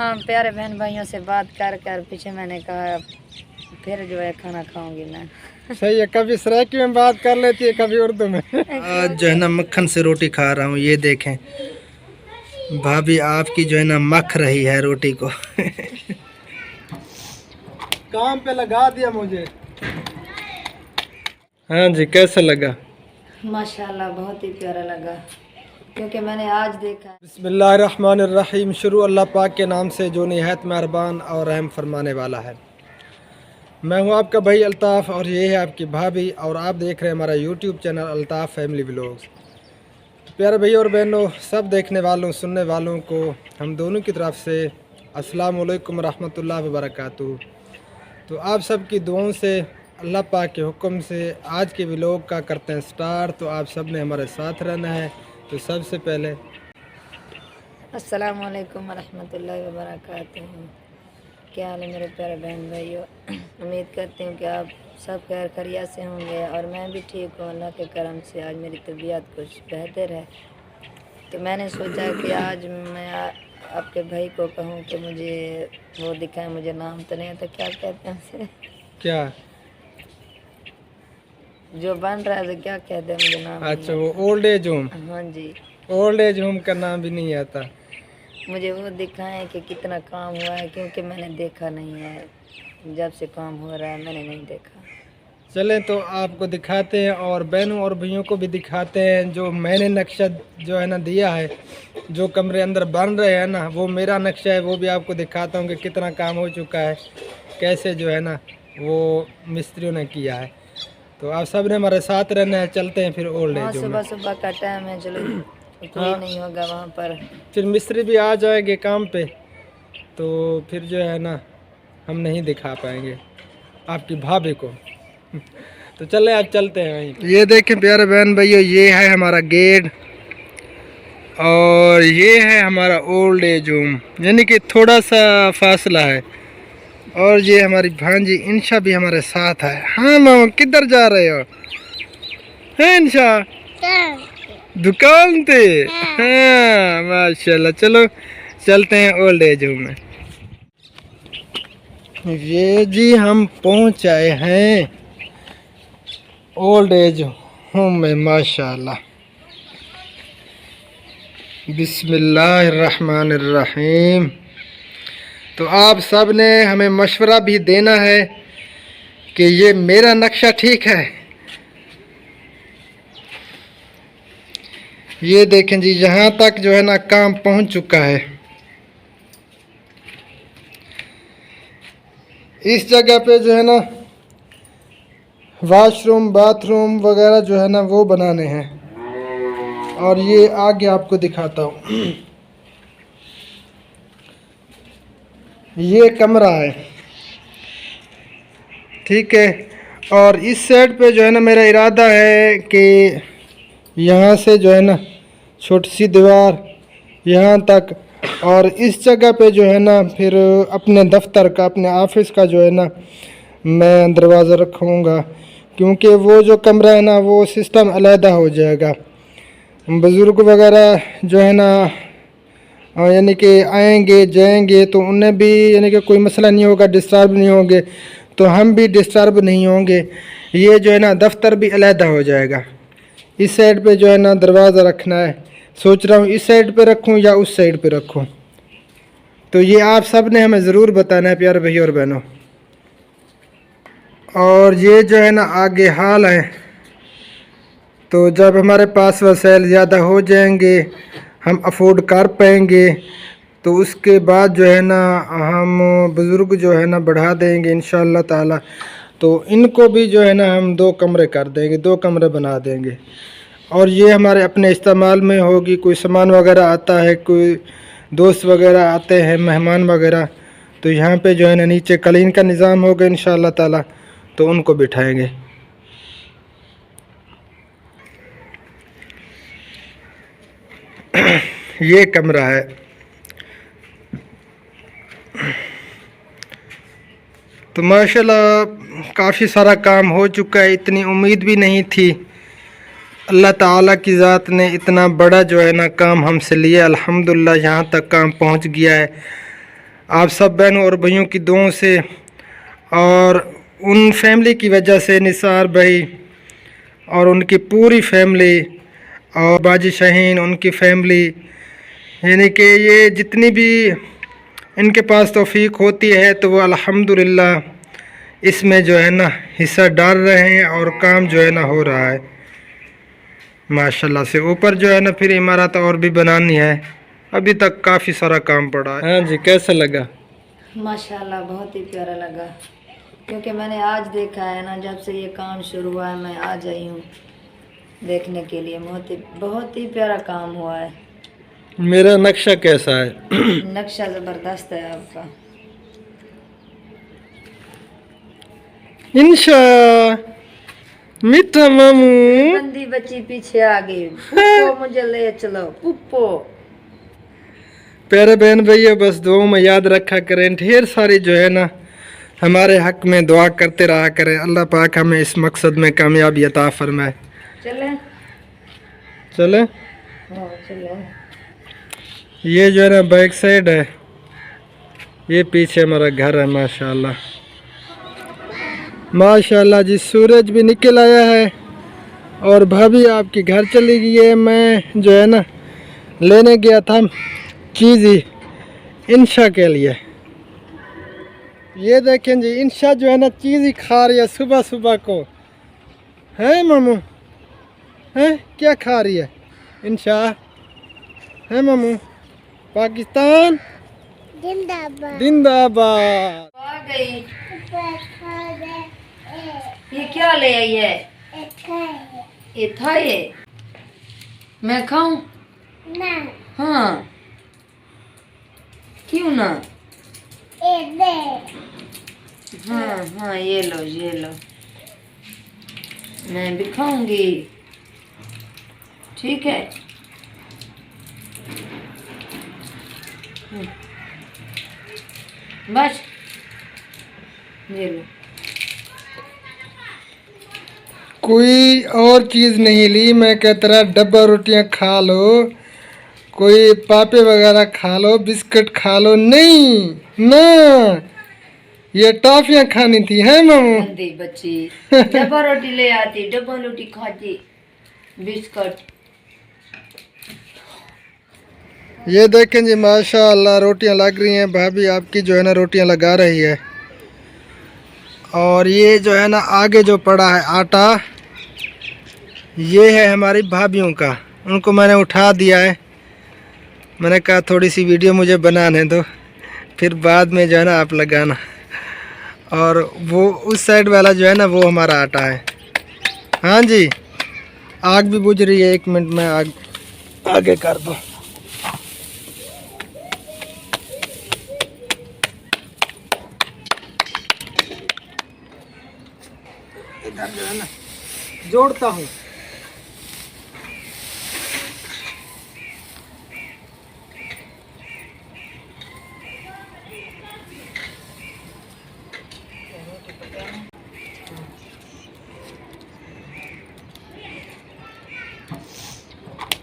हाँ प्यारे बहन भाइयों से बात कर कर पीछे मैंने कहा फिर जो है खाना खाऊंगी मैं। सही है, कभी सराइकी में बात कर लेती है, कभी उर्दू में। आज जो है ना मक्खन से रोटी खा रहा हूँ, ये देखें भाभी आपकी जो है ना मख रही है रोटी को। काम पे लगा दिया मुझे। हाँ जी, कैसा लगा? माशाल्लाह बहुत ही प्यारा लगा, क्योंकि मैंने आज देखा। बिस्मिल्लाहिर्रहमानिर्रहीम। शुरू अल्लाह पाक के नाम से जो निहायत मेहरबान और रहम फरमाने वाला है। मैं हूं आपका भाई अल्ताफ़ और ये है आपकी भाभी, और आप देख रहे हैं हमारा YouTube channel Altaf family vlogs. तो प्यारे भाई और बहनों, सब देखने वालों सुनने वालों को हम दोनों की तरफ से अस्सलाम वालेकुम रहमतुल्लाहि व बरकातुहू। तो आप सब की दुआओं से अल्लाह पाक के हुक्म से आज के व्लॉग का करते हैं स्टार्ट। तो आप सब ने हमारे साथ रहना है। तो सबसे पहले अस्सलाम वालेकुम रहमतुल्लाहि व बरकातुहू। क्या हाल है मेरे प्यारे बहन भाइयों? उम्मीद करती हूँ कि आप सब खैर खैरियत से होंगे और मैं भी ठीक हूँ अल्लाह के करम से। आज मेरी तबीयत कुछ बेहतर है, तो मैंने सोचा कि आज मैं आपके भाई को कहूँ कि मुझे वो दिखाएं। मुझे नाम तो नहीं आता, क्या कहते हैं उसे? क्या जो बन रहा है तो क्या कहते हैं, मुझे नाम नहीं अच्छा, वो ओल्ड एज होम। आता। हाँ जी, ओल्ड एज होम का नाम भी नहीं आता। मुझे वो दिखाएं कि कितना काम हुआ है, क्योंकि मैंने देखा नहीं है। जब से काम हो रहा है मैंने नहीं देखा। चलें तो आपको दिखाते हैं और बहनों और भैयों को भी दिखाते हैं। जो मैंने नक्शा जो है ना दिया है, जो कमरे अंदर बन रहे हैं ना, वो मेरा नक्शा है। वो भी आपको दिखाता हूँ कि कितना काम हो चुका है, कैसे जो है ना वो मिस्त्रियों ने किया है। तो आप सब ने हमारे साथ रहना है। चलते हैं फिर ओल्ड हाँ, एज होम सुबह में। सुबह का टाइम है, चलो कोई हाँ, नहीं होगा वहाँ पर। फिर मिस्त्री भी आ जाएंगे काम पे, तो फिर जो है ना हम नहीं दिखा पाएंगे आपकी भाभी को। तो चले आप चलते हैं वहीं। ये देखें प्यारे बहन भाइयों, ये है हमारा गेट और ये है हमारा ओल्ड एज होम, यानी कि थोड़ा सा फासला है। और ये हमारी भांजी इंशा भी हमारे साथ है। हाँ मामा, किधर जा रहे हो? है इंशा? दुकान पे। हाँ माशाल्लाह। चलो चलते हैं ओल्ड एज होम में। ये जी हम पहुंच आए हैं ओल्ड एज होम में माशाल्लाह। बिस्मिल्लाहिर्रहमानिर्रहीम। तो आप सब ने हमें मशवरा भी देना है कि ये मेरा नक्शा ठीक है। ये देखें जी, यहाँ तक जो है ना काम पहुँच चुका है। इस जगह पे जो है ना वॉशरूम बाथरूम वगैरह जो है ना वो बनाने हैं। और ये आगे आपको दिखाता हूँ, ये कमरा है, ठीक है। और इस साइड पे जो है ना मेरा इरादा है कि यहाँ से जो है ना छोटी सी दीवार यहाँ तक, और इस जगह पे जो है ना फिर अपने दफ्तर का अपने ऑफिस का जो है ना मैं दरवाज़ा रखूँगा, क्योंकि वो जो कमरा है ना वो सिस्टम अलहदा हो जाएगा। बुज़ुर्ग वगैरह जो है ना यानी कि आएंगे जाएंगे तो उन्हें भी यानी कि कोई मसला नहीं होगा, डिस्टर्ब नहीं होंगे, तो हम भी डिस्टर्ब नहीं होंगे। ये जो है ना दफ्तर भी अलहदा हो जाएगा। इस साइड पे जो है ना दरवाज़ा रखना है। सोच रहा हूँ इस साइड पे रखूँ या उस साइड पे रखूँ। तो ये आप सब ने हमें ज़रूर बताना है प्यारे भैया और बहनों। और ये जो है ना आगे हाल है, तो जब हमारे पास वसाइल ज़्यादा हो जाएंगे, हम अफोर्ड कर पाएंगे, तो उसके बाद जो है ना हम बुज़ुर्ग जो है ना बढ़ा देंगे इंशाअल्लाह ताला। तो इनको भी जो है ना हम 2 कमरे कर देंगे, 2 कमरे बना देंगे। और ये हमारे अपने इस्तेमाल में होगी। कोई सामान वगैरह आता है, कोई दोस्त वगैरह आते हैं, मेहमान वगैरह, तो यहाँ पे जो है ना नीचे कलीन का निज़ाम होगा इंशाअल्लाह ताला, तो उनको बिठाएंगे। ये कमरा है। तो माशाल्लाह काफ़ी सारा काम हो चुका है। इतनी उम्मीद भी नहीं थी। अल्लाह ताला की ज़ात ने इतना बड़ा जो है ना काम हमसे लिया। अल्हम्दुलिल्लाह यहाँ तक काम पहुँच गया है। आप सब बहनों और भाइयों की दुआओं से और उन फैमिली की वजह से, निसार भाई और उनकी पूरी फैमिली और बाजी शाहीन उनकी फैमिली, यानी कि ये जितनी भी इनके पास तौफीक होती है तो वो अल्हम्दुलिल्लाह इसमें जो है ना हिस्सा डाल रहे हैं और काम जो है ना हो रहा है माशाल्लाह से। ऊपर जो है ना फिर इमारत और भी बनानी है, अभी तक काफ़ी सारा काम पड़ा है। हाँ जी, कैसा लगा? माशाल्लाह बहुत ही प्यारा लगा, क्योंकि मैंने आज देखा है ना, जब से ये काम शुरू हुआ है मैं आज आई हूँ देखने के लिए। बहुत ही प्यारा काम हुआ है। मेरा नक्शा कैसा है? नक्शा ज़बरदस्त है आपका। इंशा मीठा मामू बंदी बच्ची पीछे आ गई, पुप्पो मुझे ले चलो पुप्पो। प्यारे बहन भैया, बस दुआओं में याद रखा करें, ढेर सारी जो है ना हमारे हक में दुआ करते रहा करें। अल्लाह पाक हमें इस मकसद में कामयाबी अता फरमाए। चले चले हाँ चले। ये जो है ना बैक साइड है, ये पीछे हमारा घर है। माशाल्लाह माशाल्लाह जी, सूरज भी निकल आया है और भाभी आपकी घर चली गई है। मैं जो है ना लेने गया था चीज़ी इंशा के लिए। ये देखें जी, इंशा जो है ना चीज़ ही खा रही है सुबह सुबह को। है मामू? है क्या खा रही है इंशा? है मामू? पाकिस्तान जिंदाबाद जिंदाबाद। आ गई। ये क्या ले आई है? ये था ये। मैं खाऊं? ना। हाँ क्यों ना? हाँ हाँ ये लो ये लो, मैं भी खाऊंगी। ठीक है। बस ये लो। कोई और चीज़ नहीं ली, मैं कहता रहा डब्बा रोटियां खा लो, कोई पापे वगैरह खा लो, बिस्किट खा लो, नहीं ना, ये टॉफियां खानी थी। है मामू? गंदी बच्ची डब्बा रोटी ले आती, डब्बा रोटी खाती, बिस्कुट। ये देखें जी, माशाअल्लाह रोटियां लग रही हैं। भाभी आपकी जो है ना रोटियां लगा रही है। और ये जो है ना आगे जो पड़ा है आटा, ये है हमारी भाभीयों का, उनको मैंने उठा दिया है। मैंने कहा थोड़ी सी वीडियो मुझे बनाने दो, फिर बाद में जो है ना आप लगाना। और वो उस साइड वाला जो है ना वो हमारा आटा है। हाँ जी, आग भी बुझ रही है, 1 मिनट में आग आगे कर दो। इधर जो है ना जोड़ता हूँ।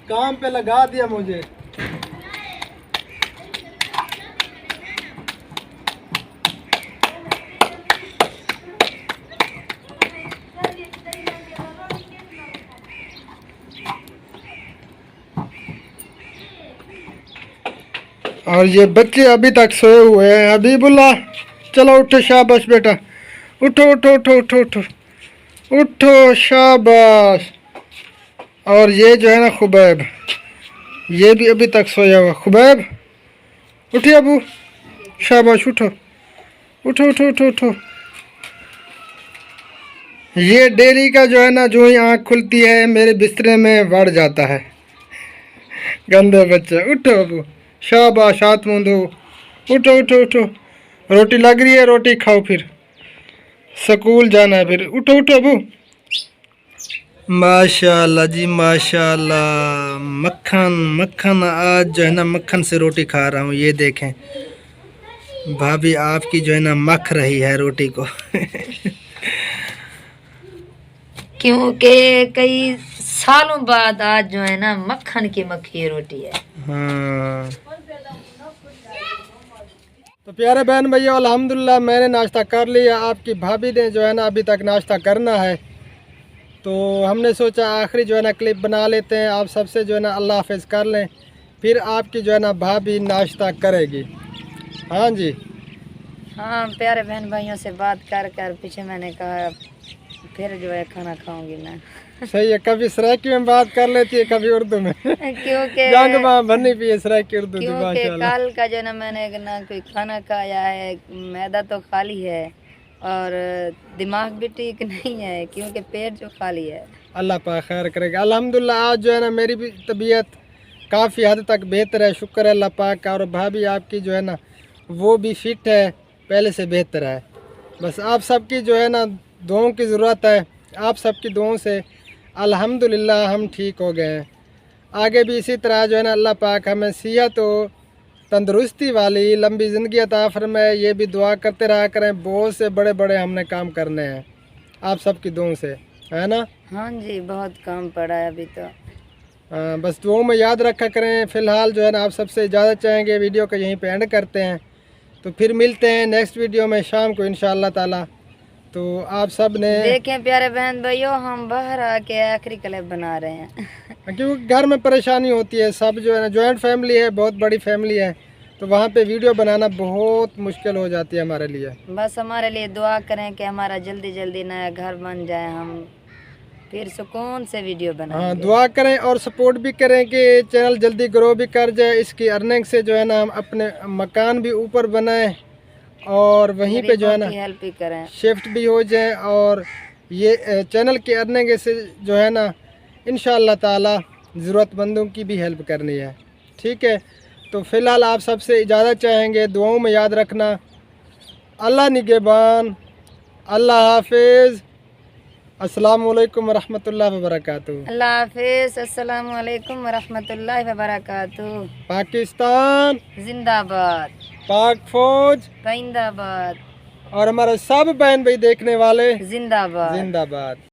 काम पे लगा दिया मुझे। और ये बच्चे अभी तक सोए हुए हैं। हबीबुल्लाह चलो उठो, शाबाश बेटा, उठो उठो उठो उठो उठो उठो, शाबाश। और ये जो है ना खुबैब, ये भी अभी तक सोया हुआ। खुबैब उठिए अबू, शाबाश, उठो उठो उठो उठो उठो। ये डेली का जो है ना, जो ही आँख खुलती है मेरे बिस्तरे में बढ़ जाता है। गंदे बच्चे, उठो अबू, शाबाश, हाथ मुँह धो, उठो उठो उठो। रोटी लग रही है, रोटी खाओ, फिर स्कूल जाना है, फिर उठो उठो अबू। माशाल्लाह जी माशाल्लाह, मक्खन मक्खन, आज जो है ना मक्खन से रोटी खा रहा हूँ। ये देखें भाभी आपकी जो है ना मख रही है रोटी को। क्योंकि कई सालों बाद आज जो है ना मक्खन की मक्खी रोटी है। हाँ, तो प्यारे बहन भैया अल्हम्दुलिल्लाह मैंने नाश्ता कर लिया। आपकी भाभी ने जो है ना अभी तक नाश्ता करना है, तो हमने सोचा आखिरी जो है ना क्लिप बना लेते हैं, आप सबसे जो है ना अल्लाह हाफ़िज़ कर लें, फिर आपकी जो है ना भाभी नाश्ता करेगी। हाँ जी, हाँ प्यारे बहन भाइयों से बात कर कर पीछे मैंने कहा फिर जो है खाना खाऊंगी मैं। सही है। कभी सराइकी में बात कर लेती है, कभी उर्दू में। क्योंकि जंग माँ बननी भी है सराइकी उर्दू की माशाल्लाह। कल का जो ना मैंने ना कोई खाना खाया है, मैदा तो खाली है और दिमाग भी ठीक नहीं है क्योंकि पेट जो खाली है। अल्लाह पाक खैर करेगा। अल्हम्दुलिल्लाह आज जो है ना मेरी भी तबीयत काफ़ी हद तक बेहतर है, शुक्र है अल्लाह पाक का। और भाभी आपकी जो है ना वो भी फिट है, पहले से बेहतर है। बस आप सबकी जो है ना दुआओं की ज़रूरत है। आप सबकी दुआओं से अल्हम्दुलिल्लाह हम ठीक हो गए हैं। आगे भी इसी तरह जो है ना अल्लाह पाक हमें सेहत और तंदुरुस्ती वाली लंबी ज़िंदगी अता फरमाए, ये भी दुआ करते रहा करें। बहुत से बड़े बड़े हमने काम करने हैं आप सबकी दुआओं से, है ना। हाँ जी, बहुत काम पड़ा है अभी तो। बस दुआओं में याद रखा करें। फ़िलहाल जो है ना आप सबसे इजाज़त चाहेंगे, वीडियो को यहीं पे एंड करते हैं। तो फिर मिलते हैं नेक्स्ट वीडियो में शाम को इंशाअल्लाह ताला। तो आप सब ने देखें प्यारे बहन भाइयों, हम बाहर आके आखिरी क्लिप बना रहे हैं। क्योंकि घर में परेशानी होती है, सब जो है ना जॉइंट फैमिली है, बहुत बड़ी फैमिली है, तो वहाँ पे वीडियो बनाना बहुत मुश्किल हो जाती है हमारे लिए। बस हमारे लिए दुआ करें कि हमारा जल्दी जल्दी नया घर बन जाए, हम फिर सुकून से वीडियो बनाएंगे। हाँ, दुआ करें और सपोर्ट भी करें कि चैनल जल्दी ग्रो भी कर जाए। इसकी अर्निंग से जो है ना हम अपने मकान भी ऊपर बनाएं और वहीं पे जो है ना हेल्प भी करें, शिफ्ट भी हो जाए। और ये चैनल की अर्निंग से जो है ना इंशाअल्लाह ताला ज़रूरतमंदों की भी हेल्प करनी है। ठीक है, तो फ़िलहाल आप सबसे इजाज़त चाहेंगे, दुआओं में याद रखना। अल्लाह निगहबान, अल्लाह हाफिज़, अस्सलामु अलैकुम वरहमतुल्लाहि वबरकातुहू। अल्लाह हाफिज़, अस्सलामु अलैकुम वरहमतुल्लाहि वबरकातुहू। पाकिस्तान जिंदाबाद, पाक फौज जिंदाबाद और हमारे सब बहन भाई देखने वाले जिंदाबाद। जिंदाबाद।